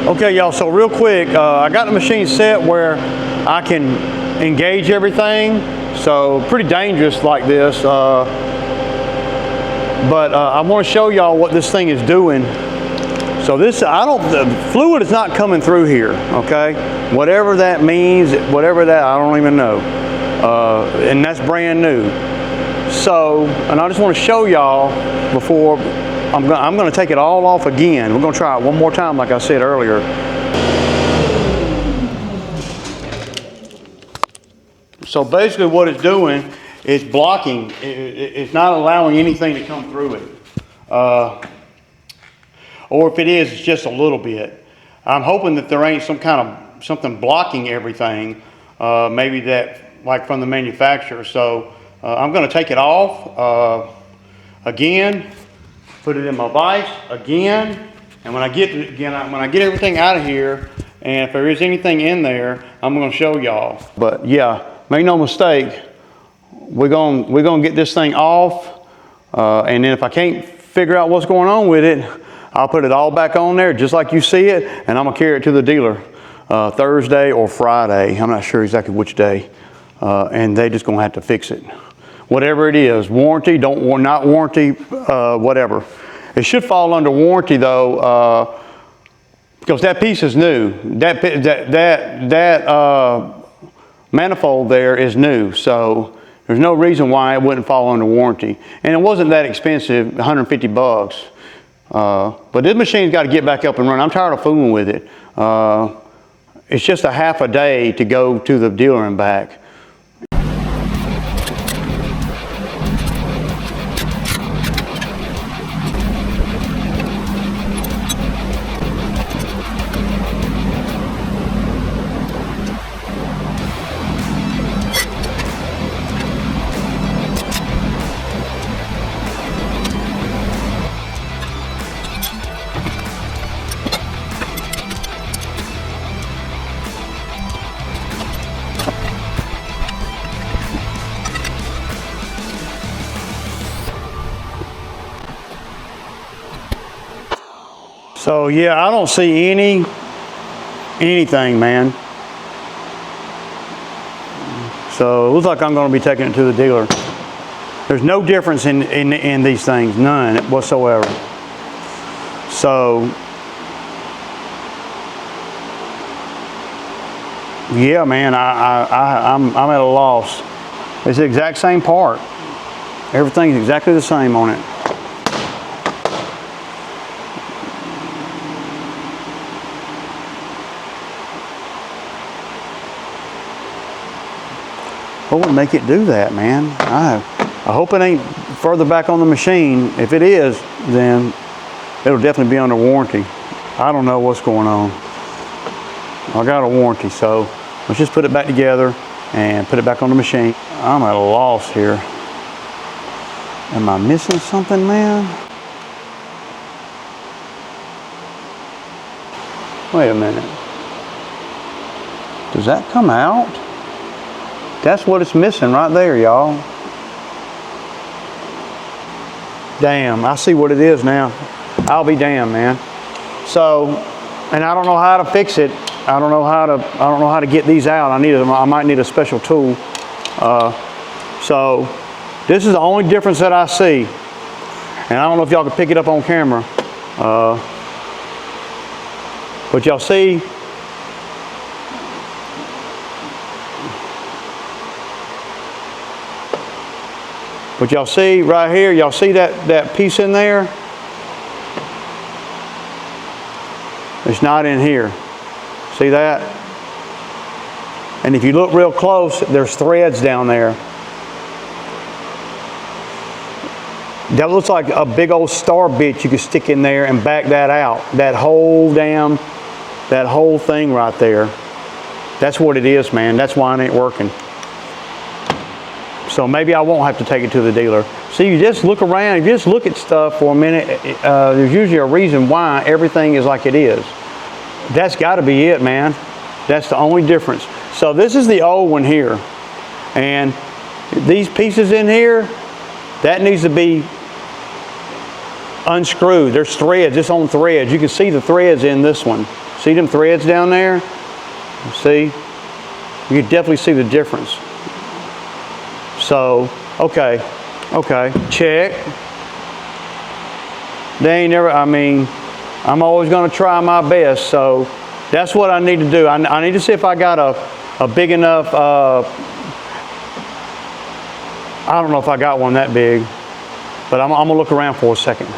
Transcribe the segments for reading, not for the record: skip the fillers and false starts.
Okay, y'all, so real quick, I got the machine set where I can engage everything, so pretty dangerous like this, but I want to show y'all what this thing is doing. So this, the fluid is not coming through here, okay? Whatever that means, whatever that, I don't even know, and that's brand new. So, and I just want to show y'all before, I'm going to take it all off again. We're going to try it one more time like I said earlier. So basically what it's doing is blocking. It's not allowing anything to come through it. Or if it is, it's just a little bit. I'm hoping that there ain't something blocking everything. Maybe that like from the manufacturer. So I'm going to take it off again. Put it in my vise again, and when I get everything out of here, and if there is anything in there, I'm going to show y'all. But yeah, make no mistake, we're gonna get this thing off, and then if I can't figure out what's going on with it, I'll put it all back on there just like you see it, and I'm gonna carry it to the dealer Thursday or Friday. I'm not sure exactly which day, and they just gonna have to fix it. Whatever it is, warranty, not warranty, whatever. It should fall under warranty though, because that piece is new. That manifold there is new, so there's no reason why it wouldn't fall under warranty. And it wasn't that expensive, 150 bucks. But this machine's got to get back up and running. I'm tired of fooling with it. It's just a half a day to go to the dealer and back. So yeah, I don't see anything, man. So it looks like I'm going to be taking it to the dealer. There's no difference in these things, none whatsoever. So yeah, man, I'm at a loss. It's the exact same part. Everything's exactly the same on it. What would make it do that, man? I hope it ain't further back on the machine. If it is, then it'll definitely be under warranty. I don't know what's going on. I got a warranty, so let's just put it back together and put it back on the machine. I'm at a loss here. Am I missing something, man? Wait a minute. Does that come out? That's what it's missing right there, y'all. Damn, I see what it is now. I'll be damned, man. So, and I don't know how to fix it. I don't know how to get these out. I might need a special tool. So, this is the only difference that I see. And I don't know if y'all can pick it up on camera. But y'all see, but y'all see right here, y'all see that piece in there? It's not in here. See that? And if you look real close, there's threads down there. That looks like a big old star bit you could stick in there and back that out. That whole thing right there. That's what it is, man. That's why it ain't working. So maybe I won't have to take it to the dealer. See, you just look around, you just look at stuff for a minute, there's usually a reason why everything is like it is. That's got to be it, man. That's the only difference. So this is the old one here. And these pieces in here, that needs to be unscrewed. There's threads, it's on threads. You can see the threads in this one. See them threads down there? See? You can definitely see the difference. So, okay, check. They ain't never, I mean, I'm always gonna try my best, so that's what I need to do. I need to see if I got a big enough, I don't know if I got one that big, but I'm gonna look around for a second.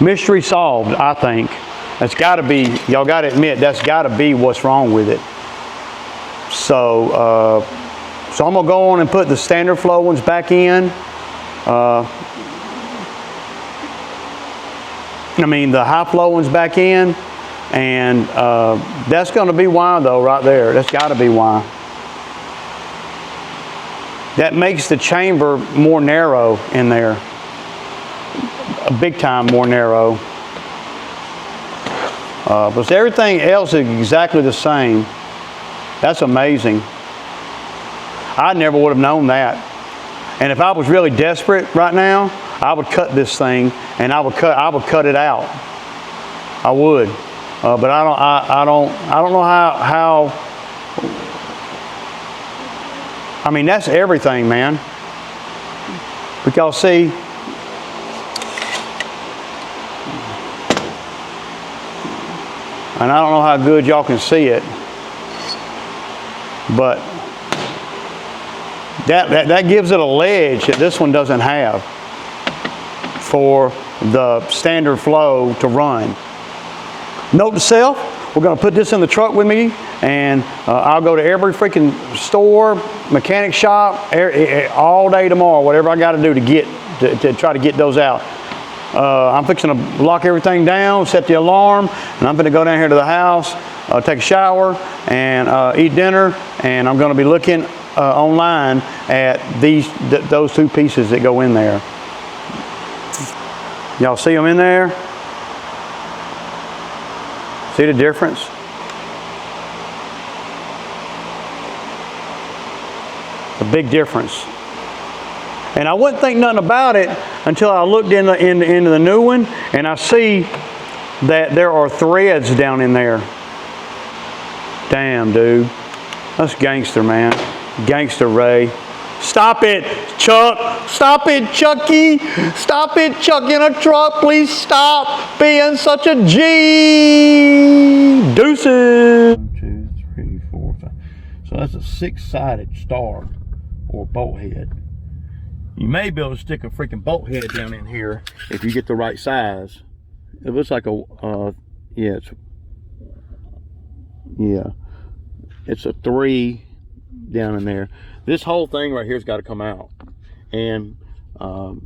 Mystery solved, I think. That's gotta be, y'all gotta admit, that's gotta be what's wrong with it. So, so I'm gonna go on and put the standard flow ones back in. I mean the high flow ones back in, and that's gonna be why though, right there. That's gotta be why. That makes the chamber more narrow in there. A big time more narrow. But everything else is exactly the same. That's amazing. I never would have known that. And if I was really desperate right now, I would cut this thing and I would cut it out. I would. But I don't know how. I mean, that's everything, man. But y'all see, and I don't know how good y'all can see it, but that gives it a ledge that this one doesn't have for the standard flow to run. Note to self, we're going to put this in the truck with me, and I'll go to every freaking store, mechanic shop, all day tomorrow, whatever I got to do to try to get those out. I'm fixing to lock everything down, set the alarm, and I'm going to go down here to the house, take a shower, and eat dinner, and I'm going to be looking online at those two pieces that go in there. Y'all see them in there? See the difference? A big difference. And I wouldn't think nothing about it until I looked into the new one, and I see that there are threads down in there. Damn, dude. That's gangster, man. Gangster Ray. Stop it, Chuck. Stop it, Chucky. Stop it, Chuck in a truck. Please stop being such a G. Deuces. 1, 2, 3, 4, 5. So that's a 6-sided star or bolt head. You may be able to stick a freaking bolt head down in here if you get the right size. It looks like a, it's a 3 down in there. This whole thing right here's got to come out, and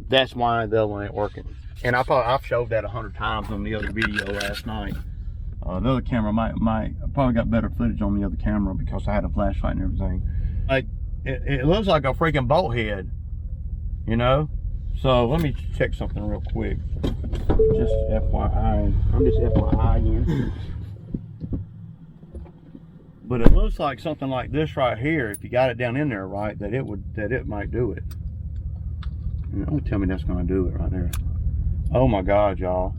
that's why the other one ain't working. And I've showed that 100 times on the other video last night. The other camera I probably got better footage on the other camera because I had a flashlight and everything. Like it looks like a freaking bolt head, you know. So let me check something real quick. Just FYI, I'm just FYI-ing. But it looks like something like this right here, if you got it down in there right, that it might do it. And don't tell me that's gonna do it right there. Oh my God, y'all.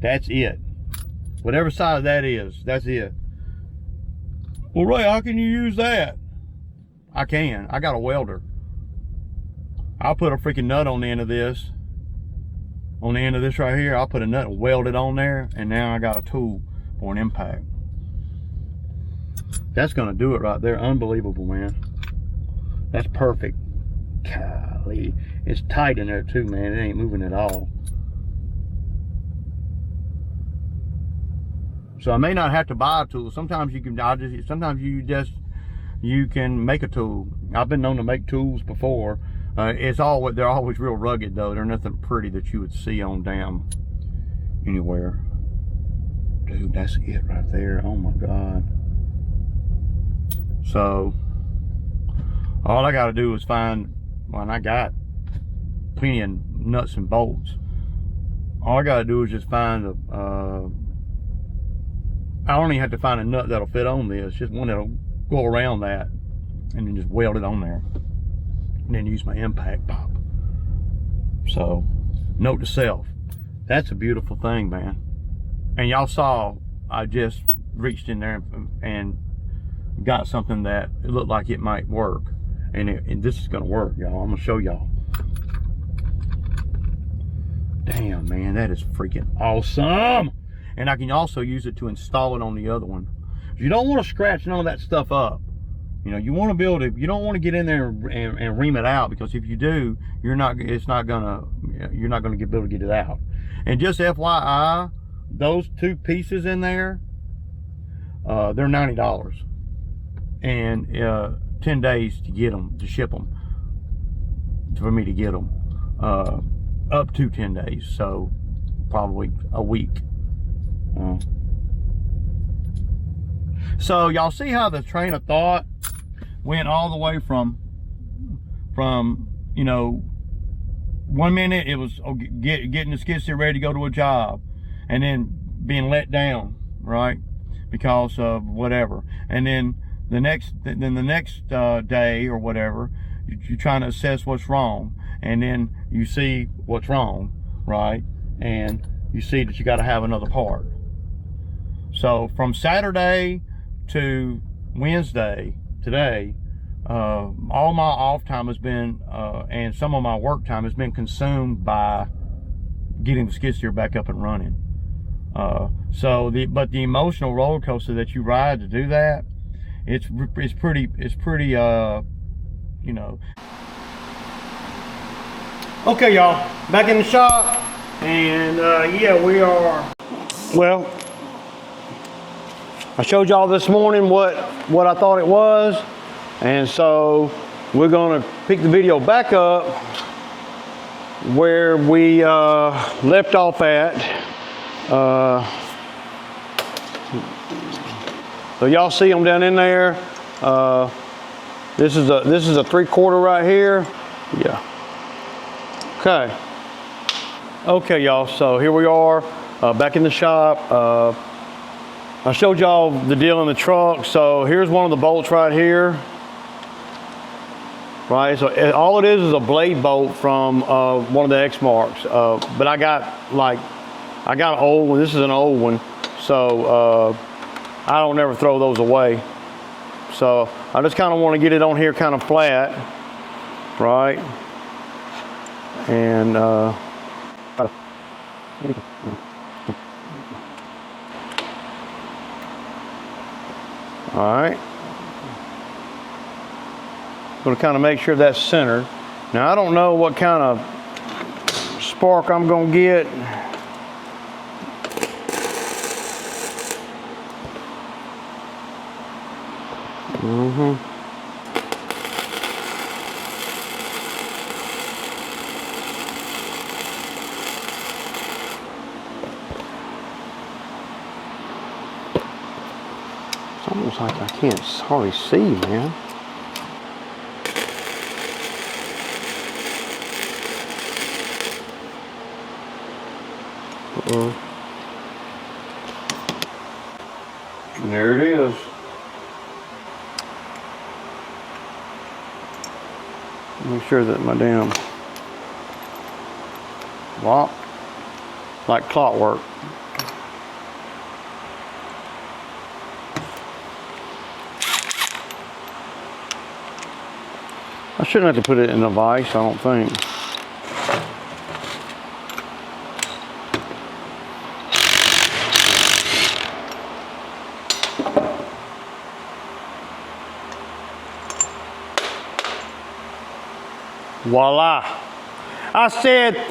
That's it. Whatever size that is, that's it. Well, Ray, how can you use that? I can. I got a welder. I'll put a freaking nut on the end of this. On the end of this right here, I'll put a nut and weld it on there, and now I got a tool for an impact. That's gonna do it right there. Unbelievable, man. That's perfect. Golly. It's tight in there too, man. It ain't moving at all. So I may not have to buy a tool. Sometimes you can, you can make a tool. I've been known to make tools before. They're always real rugged though. They're nothing pretty that you would see on damn anywhere. Dude, that's it right there. Oh my God. So all I got to do is find, well, and I got plenty of nuts and bolts. All I got to do is just find I only have to find a nut that'll fit on this, just one that'll go around that, and then just weld it on there, and then use my impact pop. So, note to self, that's a beautiful thing, man. And y'all saw I just reached in there and got something that it looked like it might work. And this is gonna work, y'all. I'm gonna show y'all. Damn, man, that is freaking awesome. And I can also use it to install it on the other one. You don't want to scratch none of that stuff up. You know, you want to be able to, you don't want to get in there and ream it out, because if you do, you're not gonna be able to get it out. And just FYI, those two pieces in there, they're $90. And 10 days to get them, to ship them, for me to get them. Up to 10 days, so probably a week. So y'all see how the train of thought went all the way from you know, 1 minute it was getting the skid steer ready to go to a job, and then being let down, right, because of whatever, and then the next day or whatever, you're trying to assess what's wrong, and then you see what's wrong, right, and you see that you got to have another part. So from Saturday to Wednesday, today, all my off time has been, and some of my work time has been consumed by getting the skid steer back up and running. But the emotional roller coaster that you ride to do that, it's pretty, you know. Okay, y'all, back in the shop, and yeah, we are. Well, I showed y'all this morning what I thought it was, and so we're gonna pick the video back up where we left off at. So y'all see them down in there. This is a 3/4 right here. Yeah. Okay, y'all. So here we are, back in the shop. I showed y'all the deal in the truck. So here's one of the bolts right here. Right. So all it is a blade bolt from one of the X marks. But I got an old one. This is an old one. So I don't ever throw those away. So I just kind of want to get it on here kind of flat, right? And all right. Going to kind of make sure that's centered. Now I don't know what kind of spark I'm going to get. It's almost like I can't hardly see, man. And there it is. Make sure that my damn lock, like clockwork. I shouldn't have to put it in a vise, I don't think. Voila. I said,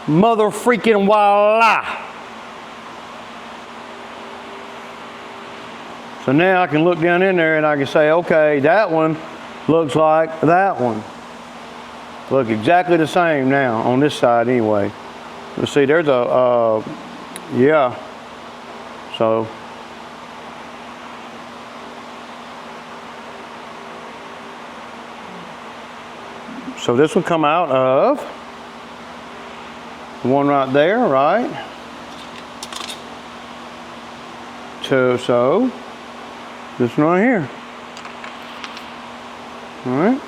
mother freaking voila. So now I can look down in there and I can say, okay, that one looks like that one. Look exactly the same now on this side anyway. Let's see, there's a, yeah. So. So this will come out of the one right there, right? So this one right here. All right.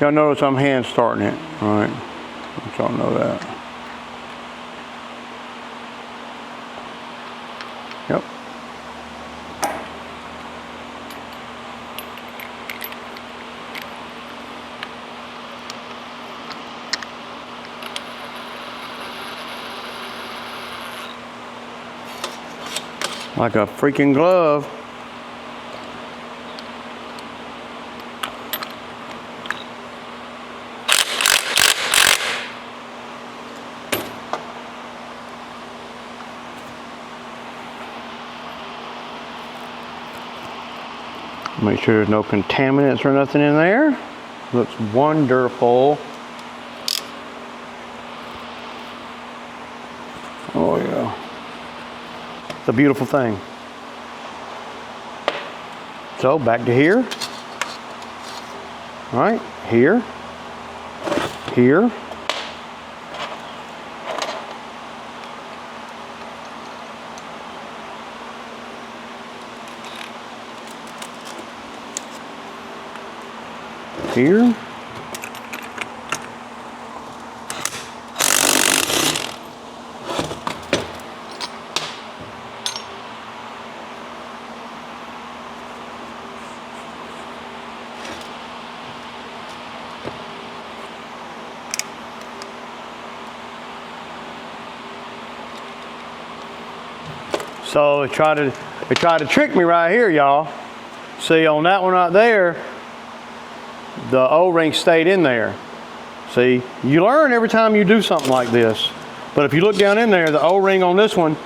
Y'all notice I'm hand starting it, all right? Let y'all know that. Yep. Like a freaking glove. Make sure there's no contaminants or nothing in there. Looks wonderful. Oh yeah. It's a beautiful thing. So back to here. All right, here, here. Here. So they tried to trick me right here, y'all. See, on that one right there, the O-ring stayed in there. See, you learn every time you do something like this. But if you look down in there, the O-ring on this one,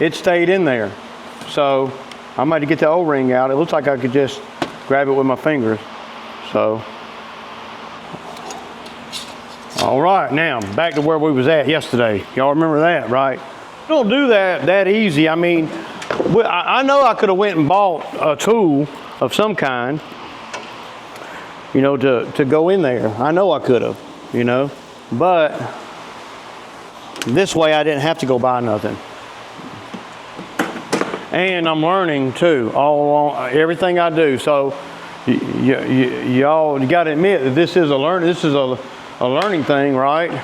it stayed in there. So I might get the O-ring out. It looks like I could just grab it with my fingers. So, all right, now back to where we was at yesterday. Y'all remember that, right? Don't do that easy. I mean, I know I could have went and bought a tool of some kind, you know, to go in there. I know I could have, you know, but this way I didn't have to go buy nothing. And I'm learning too, all along, everything I do. So y'all, you got to admit that this is a learning thing, right?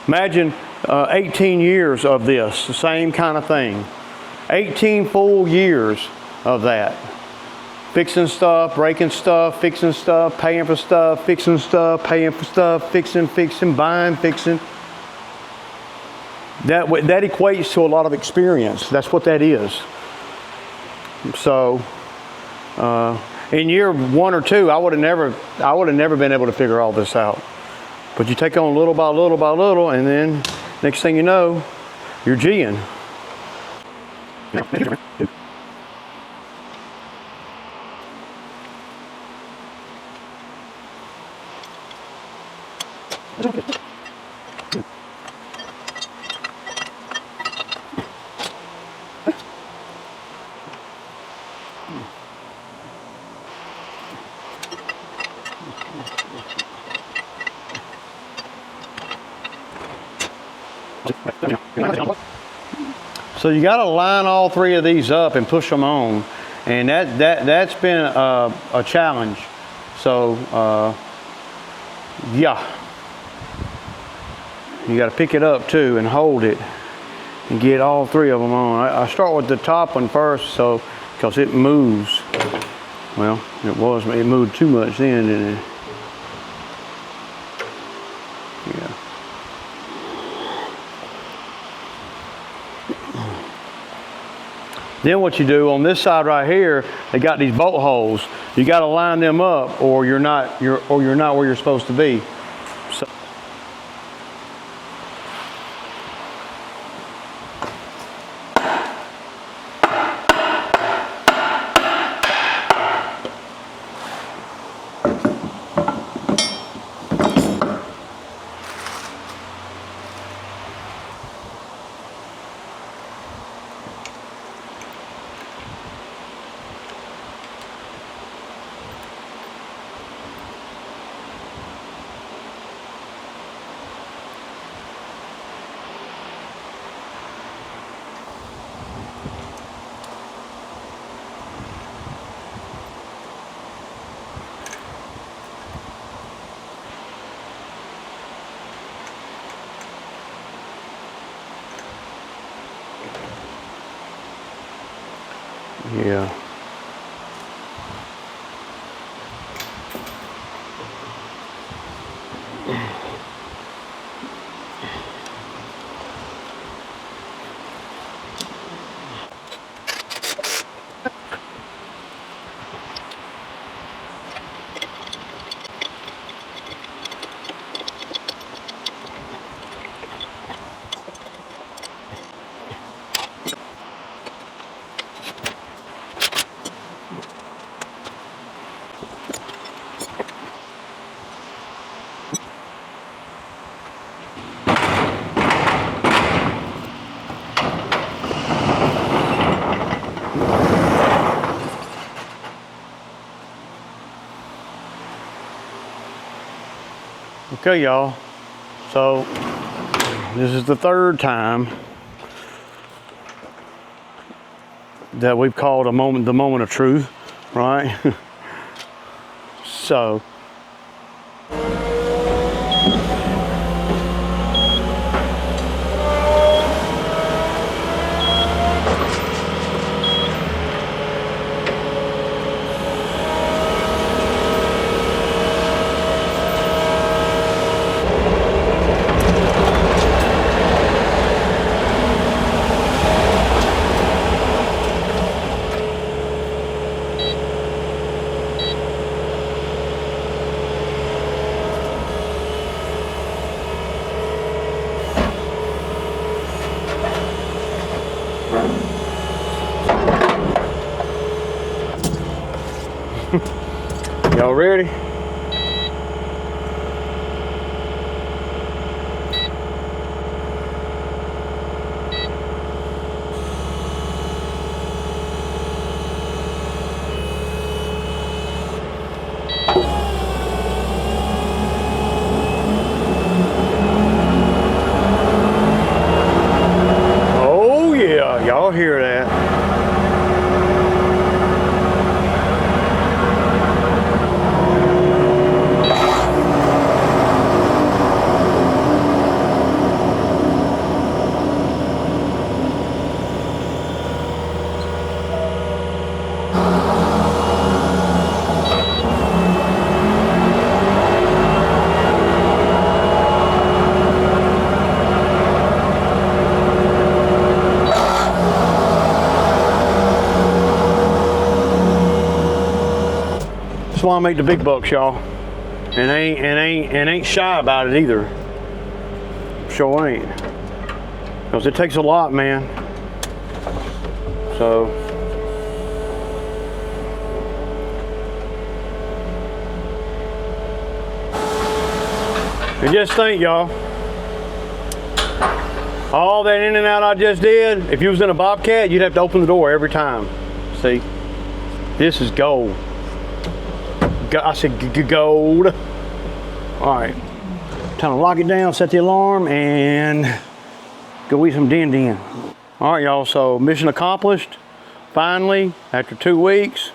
Imagine 18 years of this, the same kind of thing. 18 full years of that. Fixing stuff, breaking stuff, fixing stuff, paying for stuff, fixing stuff, paying for stuff, fixing, buying, fixing. That equates to a lot of experience. That's what that is. So, in year 1 or 2, I would have never been able to figure all this out. But you take on little by little by little, and then next thing you know, you're G'ing. So you got to line all 3 of these up and push them on, and that's been a challenge. So yeah, you got to pick it up too and hold it and get all 3 of them on. I start with the top one first, so because it moves. Well, it moved too much then, didn't it? Yeah. Then what you do on this side right here, they got these bolt holes. You got to line them up, or you're not where you're supposed to be. So, Yeah. Okay, y'all. So this is the third time that we've called the moment of truth, right? So y'all ready? Oh yeah, y'all hear that? That's why I make the big bucks, y'all. And ain't shy about it either. Sure ain't. Because it takes a lot, man. So and just think, y'all, all that in and out I just did, if you was in a Bobcat, you'd have to open the door every time. See? This is gold. I said gold. All right, time to lock it down, set the alarm, and go eat some din-din. All right, y'all, so mission accomplished. Finally, after 2 weeks,